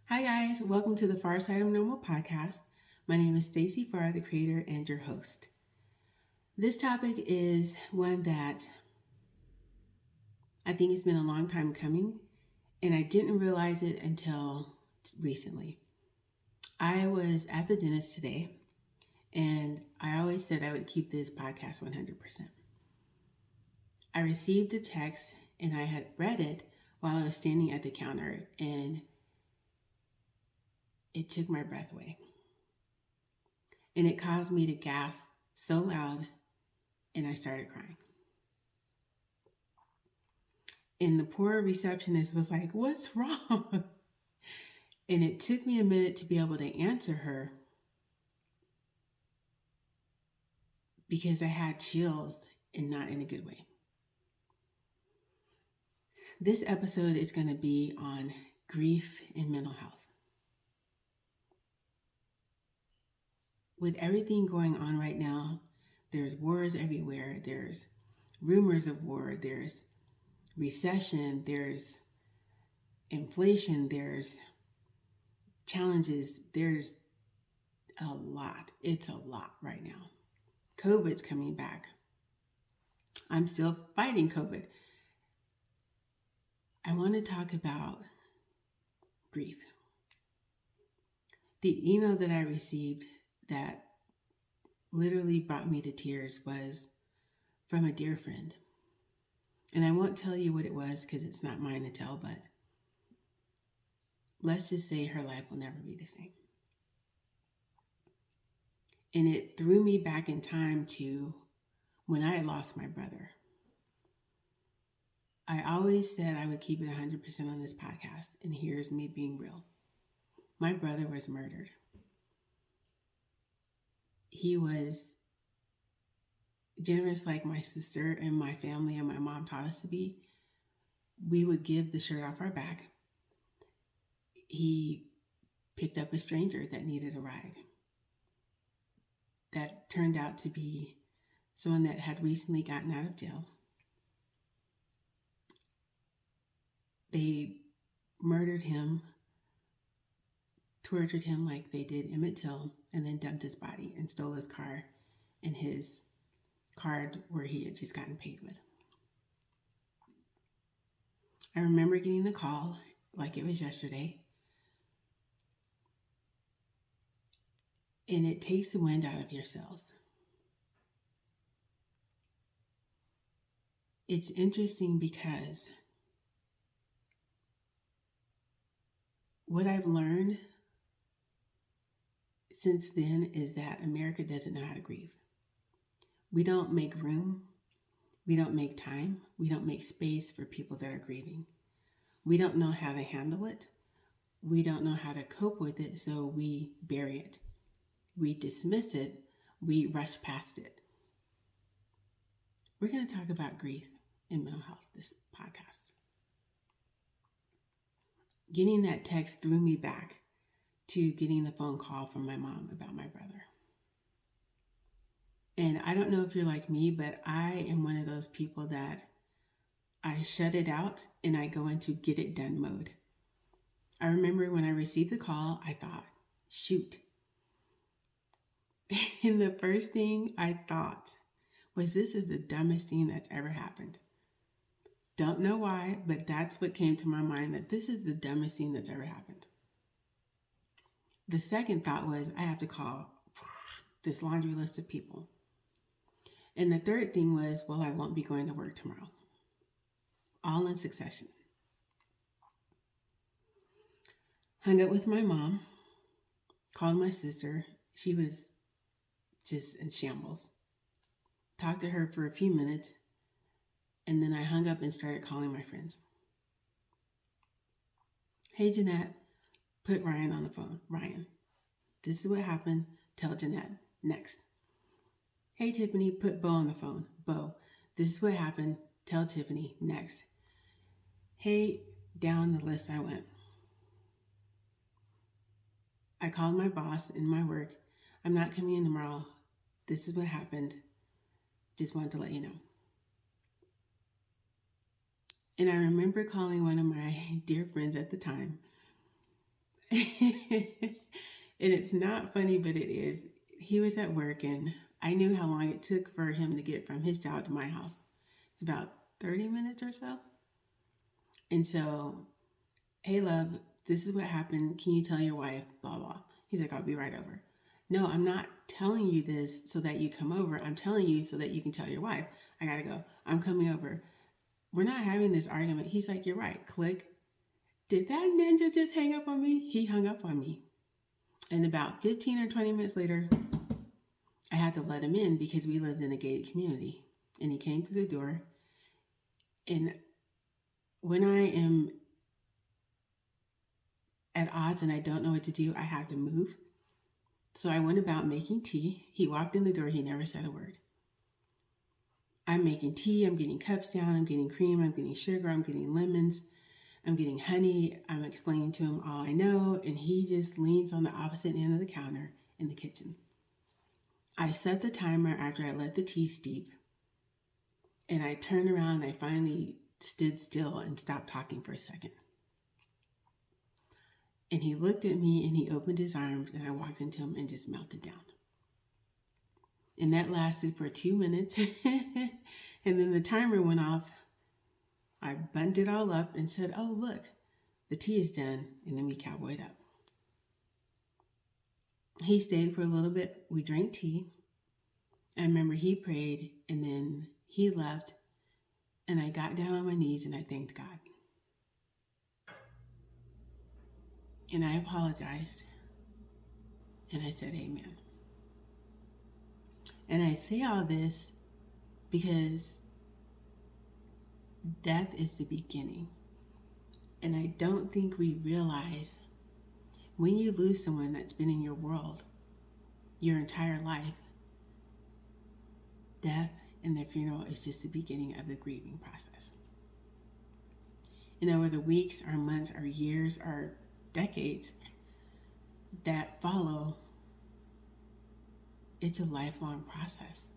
Hi guys, welcome to the Far Side of Normal podcast. My name is Stacy Farr, the creator and your host. This topic is one that I think has been a long time coming, and I didn't realize it until recently. I was at the dentist today, and I always said I would keep this podcast 100%. I received a text, and I had read it while I was standing at the counter, and it took my breath away. And it caused me to gasp so loud, and I started crying. And the poor receptionist was like, "What's wrong?" And it took me a minute to be able to answer her because I had chills and not in a good way. This episode is going to be on grief and mental health. With everything going on right now, there's wars everywhere, there's rumors of war, there's recession, there's inflation, there's challenges, there's a lot. It's a lot right now. COVID's coming back. I'm still fighting COVID. I want to talk about grief. The email that I received that literally brought me to tears was from a dear friend. And I won't tell you what it was because it's not mine to tell, but let's just say her life will never be the same. And it threw me back in time to when I lost my brother. I always said I would keep it 100% on this podcast, and here's me being real. My brother was murdered. He was generous like my sister and my family and my mom taught us to be. We would give the shirt off our back. He picked up a stranger that needed a ride. That turned out to be someone that had recently gotten out of jail. They murdered him, tortured him like they did Emmett Till, and then dumped his body and stole his car and his card where he had just gotten paid with. I remember getting the call like it was yesterday. And it takes the wind out of your sails. It's interesting because what I've learned since then is that America doesn't know how to grieve. We don't make room. We don't make time. We don't make space for people that are grieving. We don't know how to handle it. We don't know how to cope with it, so we bury it. We dismiss it. We rush past it. We're going to talk about grief and mental health this podcast. Getting that text threw me back to getting the phone call from my mom about my brother. And I don't know if you're like me, but I am one of those people that I shut it out and I go into get it done mode. I remember when I received the call, I thought, shoot. And the first thing I thought was, this is the dumbest thing that's ever happened. Don't know why, but that's what came to my mind, that this is the dumbest thing that's ever happened. The second thought was, I have to call this laundry list of people. And the third thing was, well, I won't be going to work tomorrow. All in succession. Hung up with my mom, called my sister. She was just in shambles. Talked to her for a few minutes, and then I hung up and started calling my friends. Hey, Jeanette, put Ryan on the phone. Ryan, this is what happened. Tell Jeanette. Next. Hey, Tiffany, put Bo on the phone. Bo, this is what happened. Tell Tiffany. Next. Hey, down the list I went. I called my boss in my work. I'm not coming in tomorrow. This is what happened. Just wanted to let you know. And I remember calling one of my dear friends at the time. And it's not funny, but it is. He was at work, and I knew how long it took for him to get from his job to my house. It's about 30 minutes or so. And so, hey, love, this is what happened. Can you tell your wife? Blah, blah. He's like, I'll be right over. No, I'm not telling you this so that you come over. I'm telling you so that you can tell your wife. I got to go. I'm coming over. We're not having this argument. He's like, you're right. Click. Did that ninja just hang up on me? He hung up on me. And about 15 or 20 minutes later, I had to let him in because we lived in a gated community. And he came to the door. And when I am at odds and I don't know what to do, I have to move. So I went about making tea. He walked in the door. He never said a word. I'm making tea. I'm getting cups down. I'm getting cream. I'm getting sugar. I'm getting lemons. I'm getting honey. I'm explaining to him all I know. And he just leans on the opposite end of the counter in the kitchen. I set the timer after I let the tea steep. And I turned around and I finally stood still and stopped talking for a second. And he looked at me and he opened his arms and I walked into him and just melted down. And that lasted for 2 minutes. And then the timer went off. I bunned it all up and said, oh, look, the tea is done. And then we cowboyed up. He stayed for a little bit. We drank tea. I remember he prayed and then he left. And I got down on my knees and I thanked God. And I apologized. And I said, amen. And I say all this because death is the beginning. And I don't think we realize when you lose someone that's been in your world your entire life, death and their funeral is just the beginning of the grieving process. And over the weeks or months or years or decades that follow, it's a lifelong process.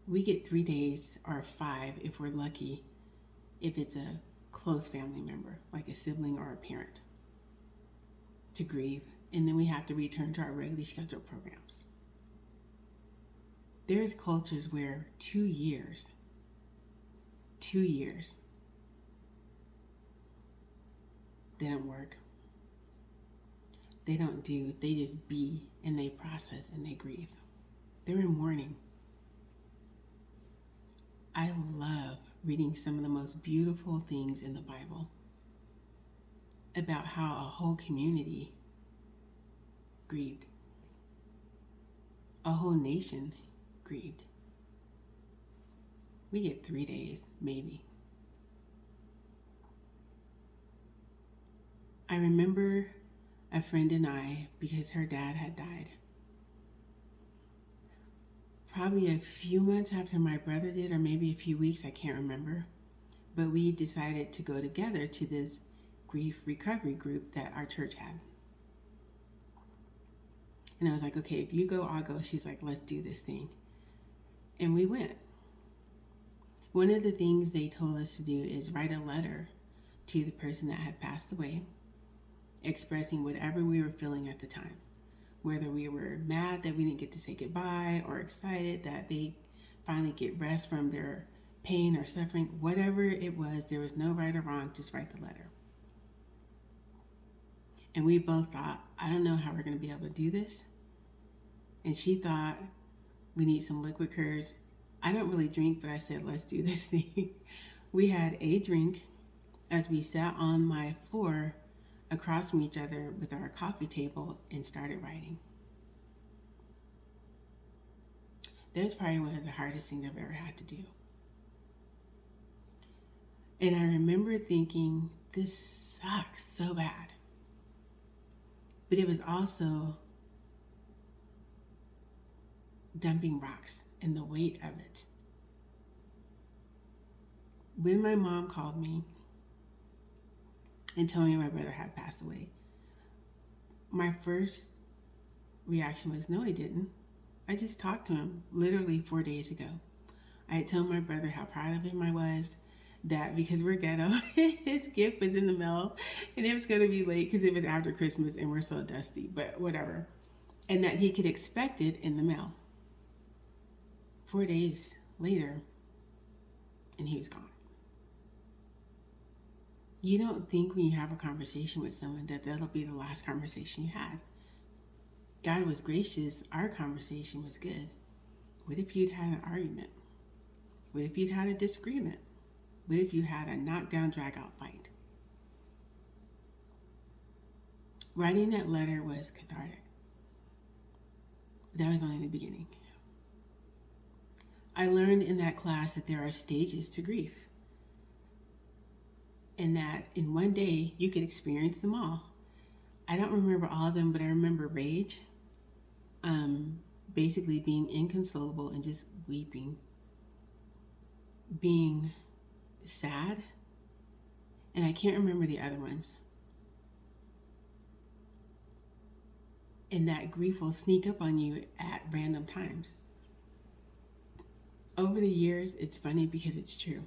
We get 3 days or 5 if we're lucky, if it's a close family member, like a sibling or a parent, to grieve. And then we have to return to our regularly scheduled programs. There's cultures where 2 years, they don't work. They don't do, they just be, and they process and they grieve. They're in mourning. I love reading some of the most beautiful things in the Bible about how a whole community grieved. A whole nation grieved. We get 3 days, maybe. I remember a friend and I, because her dad had died, probably a few months after my brother did, or maybe a few weeks, I can't remember. But we decided to go together to this grief recovery group that our church had. And I was like, okay, if you go, I'll go. She's like, let's do this thing. And we went. One of the things they told us to do is write a letter to the person that had passed away, expressing whatever we were feeling at the time. Whether we were mad that we didn't get to say goodbye or excited that they finally get rest from their pain or suffering, whatever it was, there was no right or wrong, just write the letter. And we both thought, I don't know how we're going to be able to do this. And she thought, we need some liquid courage. I don't really drink, but I said, let's do this thing. We had a drink as we sat on my floor across from each other with our coffee table and started writing. That was probably one of the hardest things I've ever had to do. And I remember thinking, this sucks so bad. But it was also dumping rocks and the weight of it. When my mom called me and told me my brother had passed away, my first reaction was, no, he didn't. I just talked to him literally 4 days ago. I had told my brother how proud of him I was, that because we're ghetto, his gift was in the mail and it was going to be late because it was after Christmas and we're so dusty, but whatever. And that he could expect it in the mail. 4 days later, and he was gone. You don't think when you have a conversation with someone that that'll be the last conversation you had. God was gracious. Our conversation was good. What if you'd had an argument? What if you'd had a disagreement? What if you had a knockdown, drag-out fight? Writing that letter was cathartic. But that was only the beginning. I learned in that class that there are stages to grief. And that in one day, you could experience them all. I don't remember all of them, but I remember rage. Basically being inconsolable and just weeping. Being sad. And I can't remember the other ones. And that grief will sneak up on you at random times. Over the years, it's funny because it's true.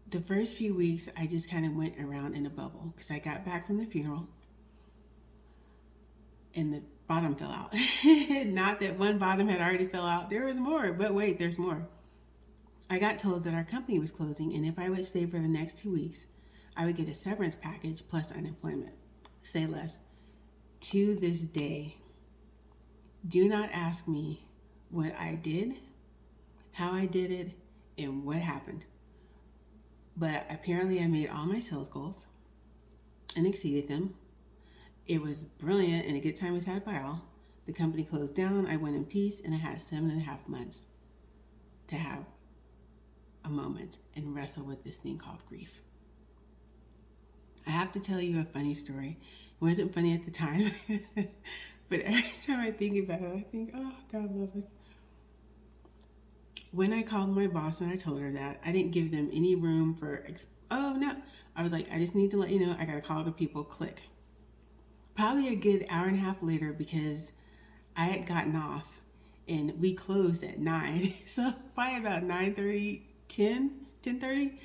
The first few weeks, I just kind of went around in a bubble because I got back from the funeral and the bottom fell out. Not that one bottom had already fell out. There was more, but wait, there's more. I got told that our company was closing and if I would stay for the next 2 weeks, I would get a severance package plus unemployment. Say less. To this day, do not ask me what I did, how I did it, and what happened. But apparently I made all my sales goals and exceeded them. It was brilliant and a good time was had by all. The company closed down, I went in peace, and I had 7.5 months to have a moment and wrestle with this thing called grief. I have to tell you a funny story. It wasn't funny at the time, but every time I think about it, I think, oh, God love us. When I called my boss and I told her that, I didn't give them any room for, oh no. I was like, I just need to let you know, I got to call the people, click. Probably a good hour and a half later because I had gotten off and we closed at 9. So by about 9:30, 10:30,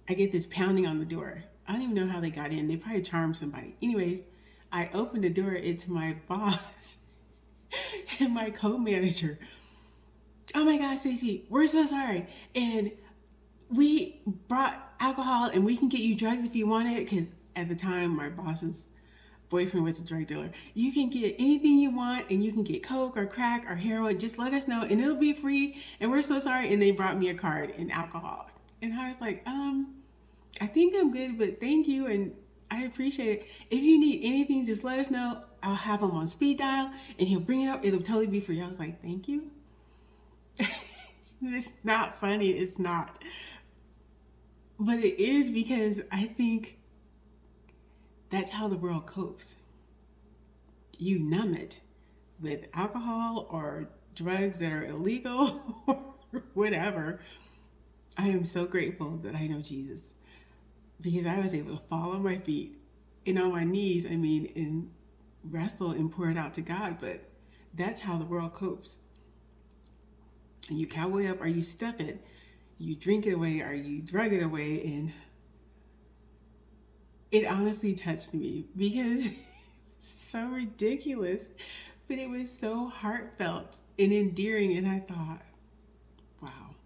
I get this pounding on the door. I don't even know how they got in. They probably charmed somebody. Anyways, I opened the door. It's my boss and my co-manager. Oh my God, Stacey, we're so sorry. And we brought alcohol and we can get you drugs if you want it. Because at the time, my boss's boyfriend was a drug dealer. You can get anything you want and you can get coke or crack or heroin. Just let us know and it'll be free. And we're so sorry. And they brought me a card and alcohol. And I was like, I think I'm good, but thank you. And I appreciate it. If you need anything, just let us know. I'll have him on speed dial and he'll bring it up. It'll totally be free. I was like, thank you. It's not funny. It's not. But it is because I think that's how the world copes. You numb it with alcohol or drugs that are illegal or whatever. I am so grateful that I know Jesus because I was able to fall on my feet and on my knees, and wrestle and pour it out to God. But that's how the world copes. And you cowboy up or you stuff it, you drink it away or you drug it away. And it honestly touched me because it's so ridiculous, but it was so heartfelt and endearing. And I thought, wow,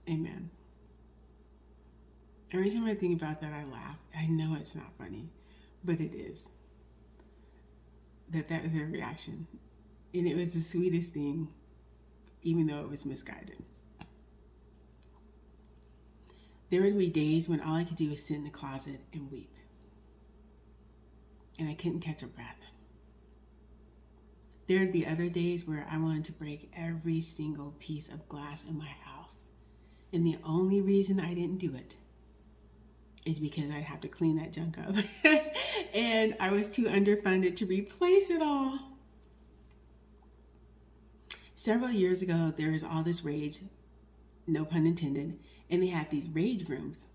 amen. Every time I think about that, I laugh. I know it's not funny, but it is. That was their reaction. And it was the sweetest thing, even though it was misguided. There would be days when all I could do was sit in the closet and weep. And I couldn't catch a breath. There would be other days where I wanted to break every single piece of glass in my house. And the only reason I didn't do it is because I'd have to clean that junk up. And I was too underfunded to replace it all. Several years ago, there was all this rage, no pun intended, and they had these rage rooms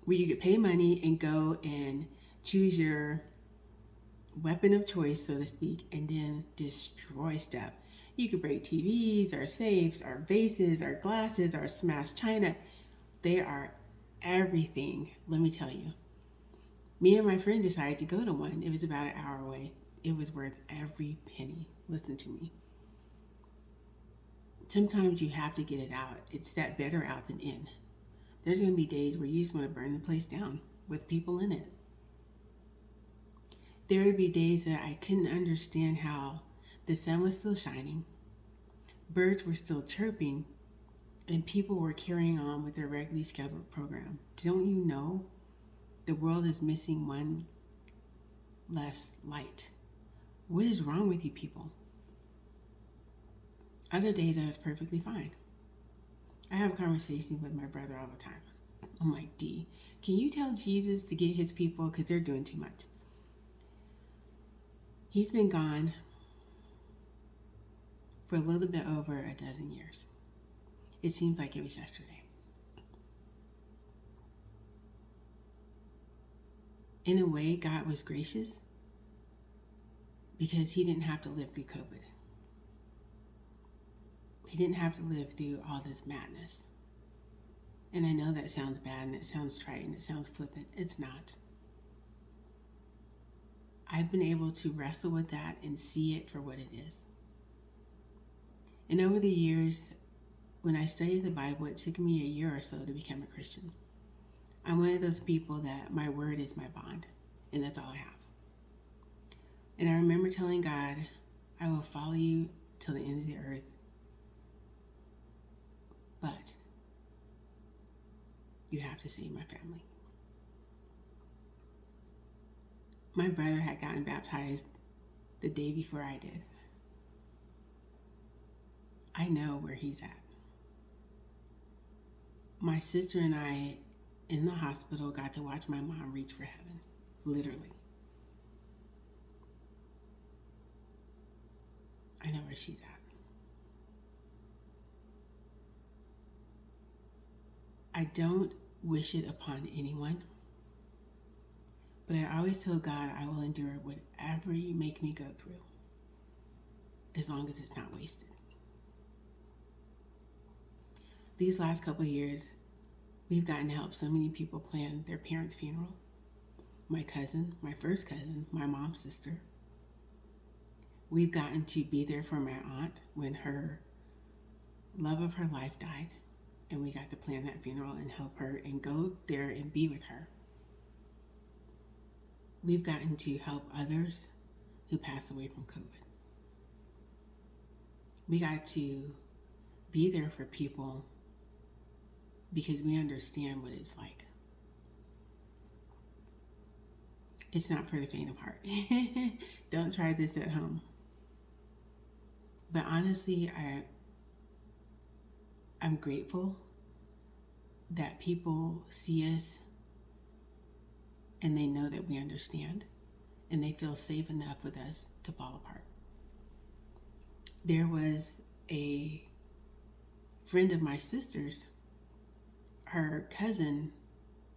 where you could pay money and go and choose your weapon of choice, so to speak, and then destroy stuff. You could break TVs, our safes, our vases, our glasses, our smashed china. They are everything, let me tell you. Me and my friend decided to go to one. It was about an hour away. It was worth every penny. Listen to me. Sometimes you have to get it out. It's that better out than in. There's going to be days where you just want to burn the place down with people in it. There would be days that I couldn't understand how the sun was still shining, birds were still chirping, and people were carrying on with their regularly scheduled program. Don't you know the world is missing one less light? What is wrong with you people? Other days I was perfectly fine. I have conversations with my brother all the time. I'm like, D, can you tell Jesus to get his people because they're doing too much? He's been gone for a little bit over a dozen years. It seems like it was yesterday. In a way, God was gracious because he didn't have to live through COVID. He didn't have to live through all this madness. And I know that sounds bad and it sounds trite and it sounds flippant. It's not. I've been able to wrestle with that and see it for what it is. And over the years, when I studied the Bible, it took me a year or so to become a Christian. I'm one of those people that my word is my bond, and that's all I have. And I remember telling God, I will follow you till the end of the earth. But you have to save my family. My brother had gotten baptized the day before I did. I know where he's at. My sister and I, in the hospital, got to watch my mom reach for heaven, literally. I know where she's at. I don't wish it upon anyone, but I always tell God I will endure whatever you make me go through, as long as it's not wasted. These last couple of years, we've gotten to help so many people plan their parents' funeral. My cousin, my first cousin, my mom's sister. We've gotten to be there for my aunt when her love of her life died, and we got to plan that funeral and help her and go there and be with her. We've gotten to help others who passed away from COVID. We got to be there for people because we understand what it's like. It's not for the faint of heart. Don't try this at home. But honestly, I'm grateful that people see us and they know that we understand and they feel safe enough with us to fall apart. There was a friend of my sister's, her cousin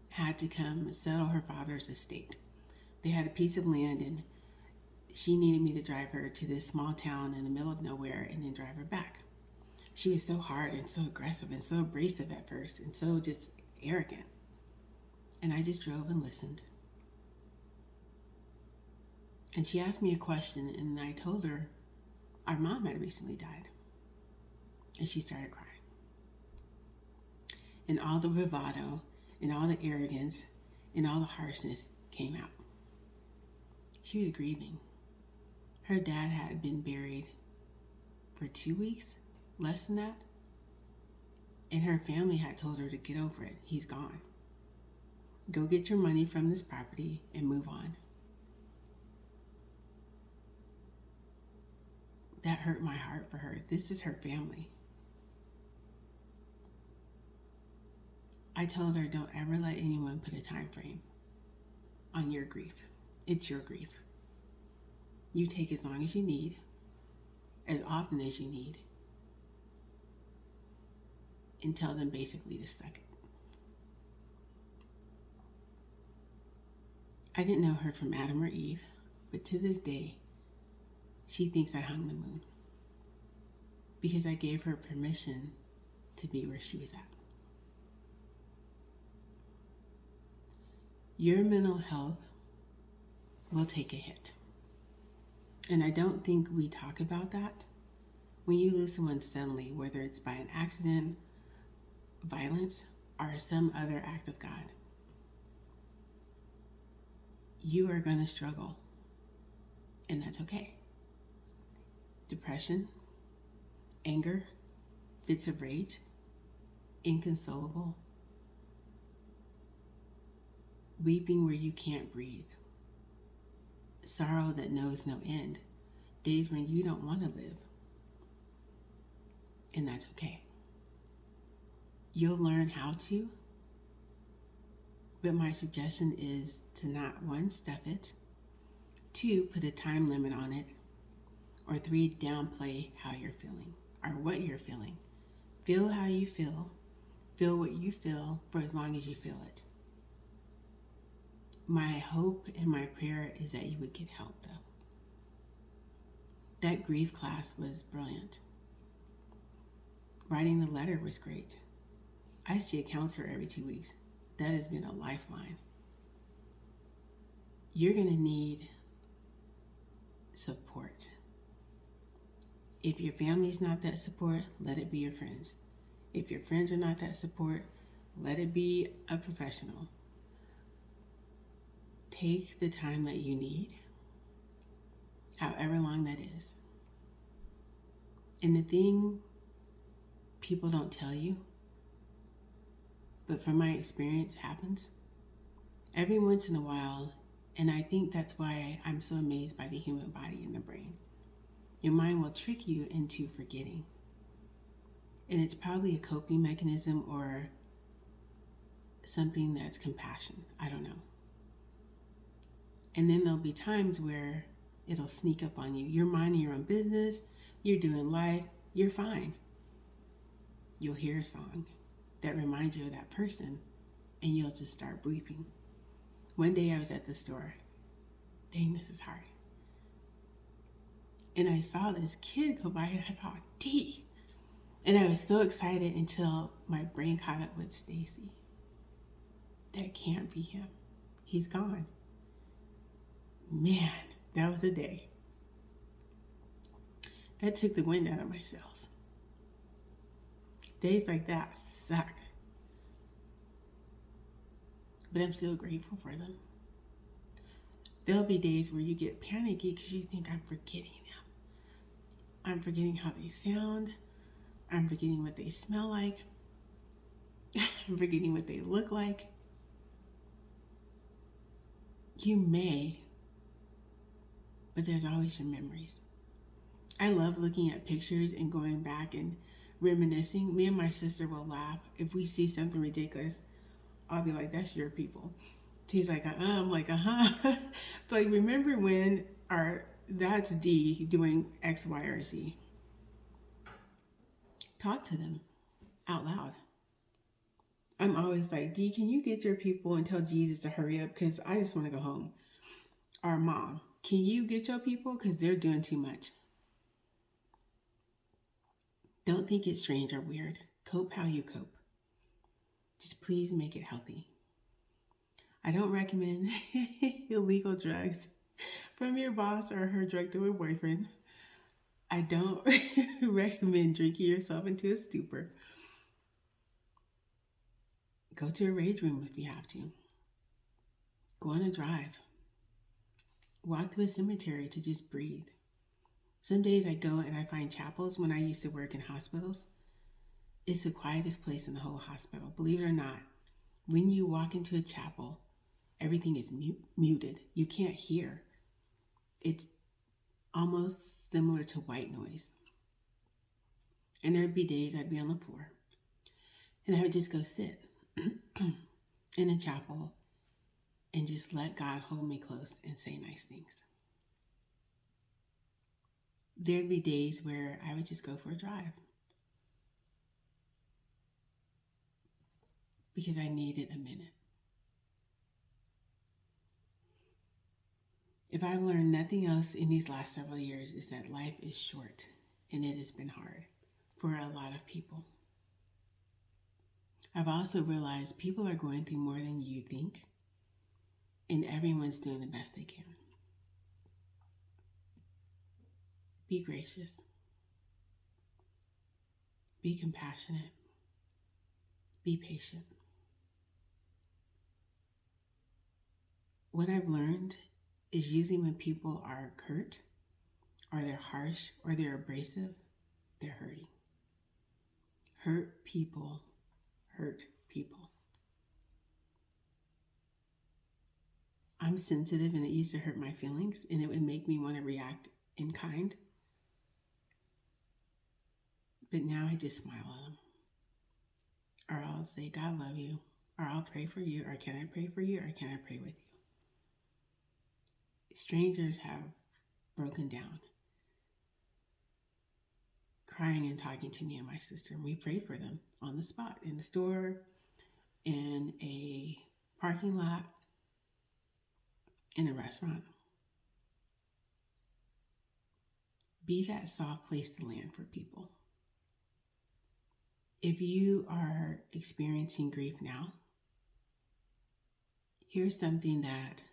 had to come settle her father's estate. They had a piece of land and she needed me to drive her to this small town in the middle of nowhere and then drive her back. She was so hard and so aggressive and so abrasive at first and so just arrogant. And I just drove and listened. And she asked me a question and I told her our mom had recently died. And she started crying. And all the bravado and all the arrogance and all the harshness came out. She was grieving. Her dad had been buried for 2 weeks, less than that. And her family had told her to get over it. He's gone. Go get your money from this property and move on. That hurt my heart for her. This is her family. I told her, don't ever let anyone put a time frame on your grief. It's your grief. You take as long as you need, as often as you need, and tell them basically to suck it. I didn't know her from Adam or Eve, but to this day, she thinks I hung the moon. because I gave her permission to be where she was at. Your mental health will take a hit. And I don't think we talk about that. When you lose someone suddenly, whether it's by an accident, violence, or some other act of God, you are going to struggle. And that's okay. Depression, anger, fits of rage, inconsolable, weeping where you can't breathe, sorrow that knows no end, days when you don't want to live. And that's okay. You'll learn how to, but my suggestion is to not 1, step it, 2, put a time limit on it, or 3, downplay how you're feeling or what you're feeling. Feel how you feel what you feel for as long as you feel it. My hope and my prayer is that you would get help, though. That grief class was brilliant. Writing the letter was great. I see a counselor every 2 weeks. That has been a lifeline. You're going to need support. If your family's not that support, let it be your friends. If your friends are not that support, let it be a professional. Take the time that you need, however long that is. And the thing people don't tell you, but from my experience happens, every once in a while, and I think that's why I'm so amazed by the human body and the brain. Your mind will trick you into forgetting. And it's probably a coping mechanism or something that's compassion. I don't know. And then there'll be times where it'll sneak up on you. You're minding your own business. You're doing life. You're fine. You'll hear a song that reminds you of that person, and you'll just start weeping. One day I was at the store. Dang, this is hard. And I saw this kid go by, and I thought, D. And I was so excited until my brain caught up with Stacy. That can't be him. He's gone. Man, that was a day. That took the wind out of my sails. Days like that suck. But I'm still grateful for them. There'll be days where you get panicky because you think, I'm forgetting them. I'm forgetting how they sound. I'm forgetting what they smell like. I'm forgetting what they look like. You may, but there's always your memories. I love looking at pictures and going back and reminiscing. Me and my sister will laugh. If we see something ridiculous, I'll be like, that's your people. She's like, I'm like, Like, remember when that's D doing X, Y, or Z. Talk to them out loud. I'm always like, D, can you get your people and tell Jesus to hurry up? Because I just want to go home. Or Mom, can you get your people? Because they're doing too much. Don't think it's strange or weird. Cope how you cope. Just please make it healthy. I don't recommend illegal drugs from your boss or her drug dealer boyfriend. I don't recommend drinking yourself into a stupor. Go to a rage room if you have to. Go on a drive. Walk to a cemetery to just breathe. Some days I go and I find chapels. When I used to work in hospitals, it's the quietest place in the whole hospital. Believe it or not, when you walk into a chapel, everything is muted. You can't hear. It's almost similar to white noise. And there'd be days I'd be on the floor and I would just go sit in a chapel and just let God hold me close and say nice things. There'd be days where I would just go for a drive because I needed a minute. If I've learned nothing else in these last several years, is that life is short and it has been hard. for a lot of people. I've also realized people are going through more than you think, and everyone's doing the best they can. Be gracious. Be compassionate. Be patient. What I've learned is usually when people are curt, or they're harsh, or they're abrasive, they're hurting. Hurt people hurt people. I'm sensitive, and it used to hurt my feelings, and it would make me want to react in kind. But now I just smile at them. Or I'll say, God love you. Or I'll pray for you. Or can I pray for you? Or can I pray with you? Strangers have broken down, crying and talking to me and my sister. And we prayed for them on the spot, in the store, in a parking lot, in a restaurant. Be that soft place to land for people. If you are experiencing grief now, here's something that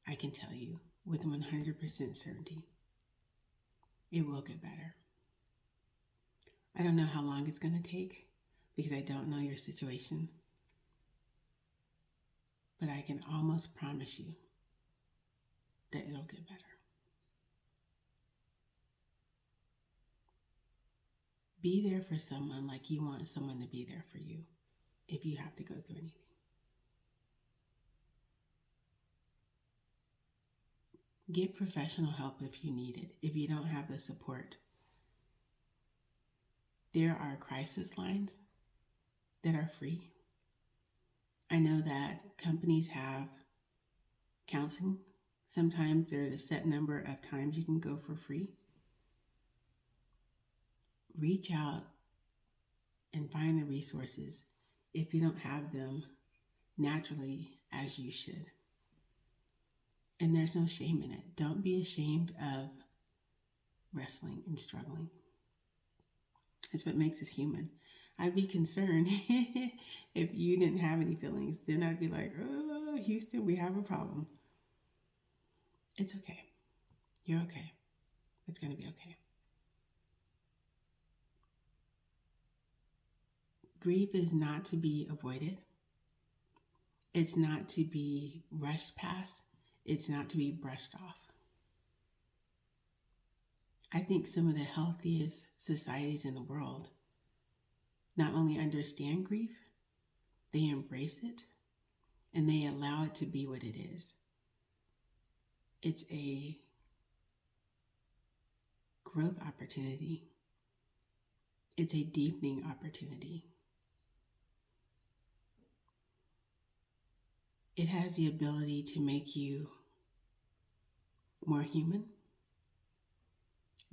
I can tell you with 100% certainty. It will get better. I don't know how long it's going to take because I don't know your situation, but I can almost promise you that it'll get better. Be there for someone like you want someone to be there for you if you have to go through anything. Get professional help if you need it, if you don't have the support. There are crisis lines that are free. I know that companies have counseling. Sometimes there's a set number of times you can go for free. Reach out and find the resources if you don't have them naturally as you should. And there's no shame in it. Don't be ashamed of wrestling and struggling. It's what makes us human. I'd be concerned if you didn't have any feelings. Then I'd be like, oh, Houston, we have a problem. It's okay. You're okay. It's going to be okay. Grief is not to be avoided. It's not to be rushed past. It's not to be brushed off. I think some of the healthiest societies in the world not only understand grief, they embrace it, and they allow it to be what it is. It's a growth opportunity. It's a deepening opportunity. It has the ability to make you more human.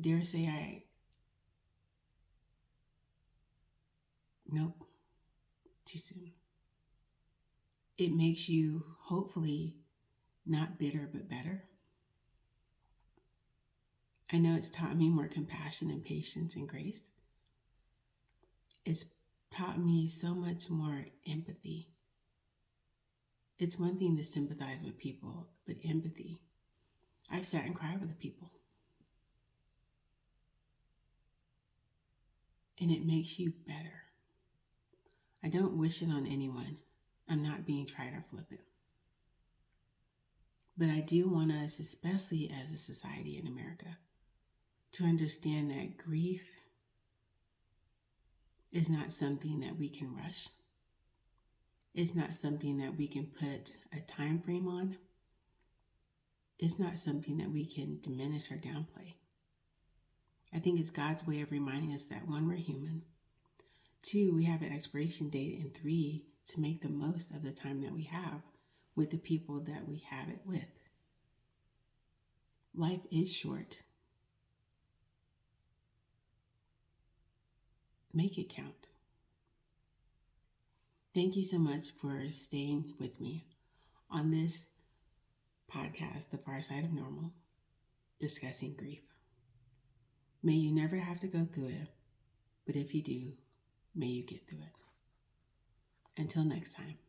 Dare say nope, too soon. It makes you hopefully not bitter, but better. I know it's taught me more compassion and patience and grace. It's taught me so much more empathy. It's one thing to sympathize with people, but empathy. I've sat and cried with people. And it makes you better. I don't wish it on anyone. I'm not being trite or flippant. But I do want us, especially as a society in America, to understand that grief is not something that we can rush. It's not something that we can put a time frame on. It's not something that we can diminish or downplay. I think it's God's way of reminding us that 1, we're human. 2, we have an expiration date. And 3, to make the most of the time that we have with the people that we have it with. Life is short. Make it count. Thank you so much for staying with me on this podcast, The Far Side of Normal, discussing grief. May you never have to go through it, But if you do, may you get through it. Until next time.